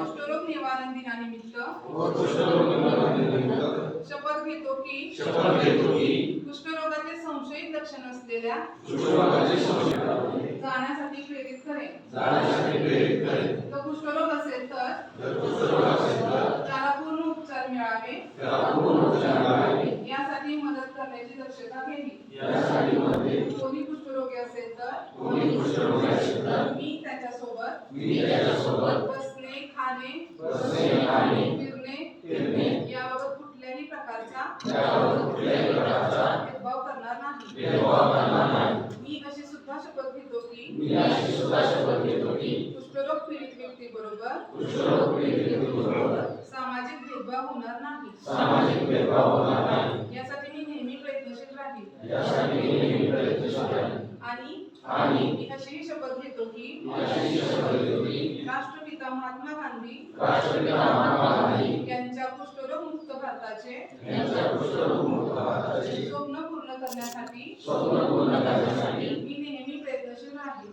कुष्ठरोग निवारण दिनानिमित्त शपथ घेतो की कुष्ठरोगाचे संशयित लक्षण असलेल्या जाण्यासाठी प्रेरित करेन. तो कुष्ठरोग असेल तर त्याला पूर्ण उपचार मिळावे यासाठी मदत करण्याची दक्षता घेतली. कोणी कुष्ठरोगी असेल तर मी त्याच्यासोबत बसणे, खाणे, फिरणे याबाबत कुठल्याही प्रकारचा भेदभाव करणार नाही. मी अशी सुद्धा शपथ घेतो की कुष्ठरोग पीडित व्यक्तीबरोबर सामाजिक भेदभाव होणार नाही. यासाठी मी नेहमी प्रयत्नशील राहील. आणि मी अशी शपथ घेतो की राष्ट्रपिता महात्मा गांधी यांच्या कुष्ठरोग मुक्त भारताचे स्वप्न पूर्ण करण्यासाठी मी नेहमी प्रयत्नशील राहील.